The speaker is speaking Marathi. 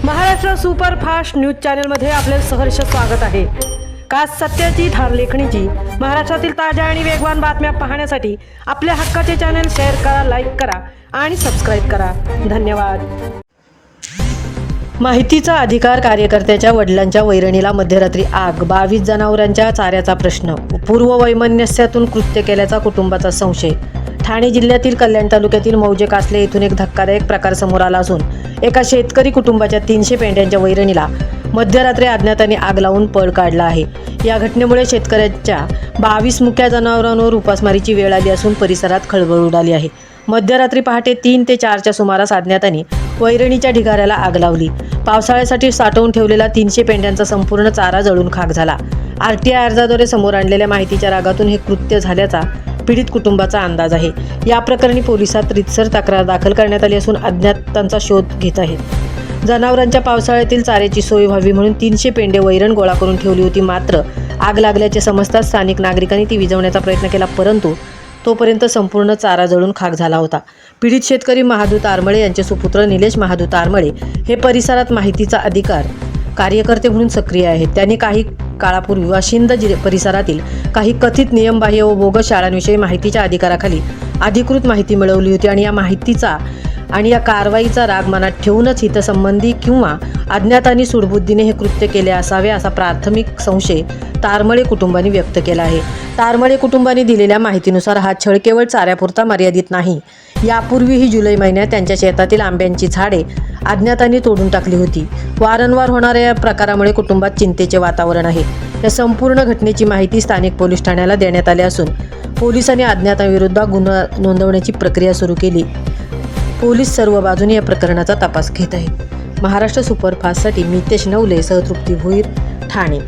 महाराष्ट्र सुपरफास्ट न्यूज चॅनलमध्ये आपले सहर्ष स्वागत आहे। खास सत्याची धार लेखणीची महाराष्ट्रातील ताज्या आणि वेगवान बातम्या पाहण्यासाठी आपल्या हक्काचे चॅनल शेअर करा, लाईक करा आणि सबस्क्राईब करा। धन्यवाद। माहितीचा अधिकार कार्यकर्त्याच्या वडिलांच्या वैरणीला मध्यरात्री आग, 22 जनावरांच्या चाऱ्याचा प्रश्न, पूर्व वैमनस्यातून कृत्य केल्याचा कुटुंबाचा संशय। ठाणे जिल्ह्यातील कल्याण तालुक्यातील मौजे कासले येथून एक धक्कादायक प्रकार समोर आला असून एका शेतकरी कुटुंबाच्या 300 पेंड्यांच्या वैरणीला मध्यरात्री अज्ञातांनी आग लावून पळ काढला आहे। या घटनेमुळे शेतकऱ्याच्या 22 मुक्या जनावरांवर उपासमारीची वेळ आली असून परिसरात खळबळ उडाली आहे। मध्यरात्री पहाटे 3 ते 4च्या सुमारास अज्ञातांनी वैरणीच्या ढिगाऱ्याला आग लावली। पावसाळ्यासाठी साठवून ठेवलेला 300 पेंड्यांचा संपूर्ण चारा जळून खाक झाला। आरटीआय अर्जाद्वारे समोर आणलेल्या माहितीच्या रागातून हे कृत्य झाल्याचा पीडित कुटुंबाचा अंदाज आहे। या प्रकरणी पोलिसात रितसर तक्रार दाखल करण्यात आली असून अज्ञातांचा शोध घेत आहेत। जनावरांच्या पावसाळ्यातील चाऱ्याची सोय व्हावी म्हणून 300 पेंडे वैरण गोळा करून ठेवली होती, मात्र आग लागल्याचे समजताच स्थानिक नागरिकांनी ती विझवण्याचा प्रयत्न केला, परंतु तोपर्यंत संपूर्ण चारा जळून खाक झाला होता। पीडित शेतकरी महादू तारमळे यांचे सुपुत्र निलेश महादू तारमळे हे परिसरात माहितीचा अधिकार कार्यकर्ते म्हणून सक्रिय आहेत। त्यांनी काही काळापूर्वी वाशिंद परिसरातील काही कथित नियमबाह्य व बोगस शाळांविषयी माहितीच्या अधिकाराखाली अधिकृत माहिती मिळवली होती आणि या माहितीचा आणि या कारवाईचा राग मनात ठेवूनच हितसंबंधी किंवा अज्ञातांनी सूडबुद्धीने हे कृत्य केले असावे असा प्राथमिक संशय तारमळे कुटुंबाने व्यक्त केला आहे। तारमळे कुटुंबाने दिलेल्या माहितीनुसार हा छळ केवळ चाऱ्यापुरता मर्यादित नाही। यापूर्वीही जुलै महिन्यात त्यांच्या शेतातील आंब्याची झाडे अज्ञातांनी तोडून टाकली होती। वारंवार होणाऱ्या या प्रकारामुळे कुटुंबात चिंतेचे वातावरण आहे। या संपूर्ण घटनेची माहिती स्थानिक पोलीस ठाण्याला देण्यात आली असून पोलिसांनी अज्ञातांविरुद्ध गुन्हा नोंदवण्याची प्रक्रिया सुरू केली। पोलीस सर्व बाजूने या प्रकरणाचा तपास घेत आहेत। महाराष्ट्र सुपरफास्टसाठी मितेश नवले सह तृप्ती भोईर, ठाणे।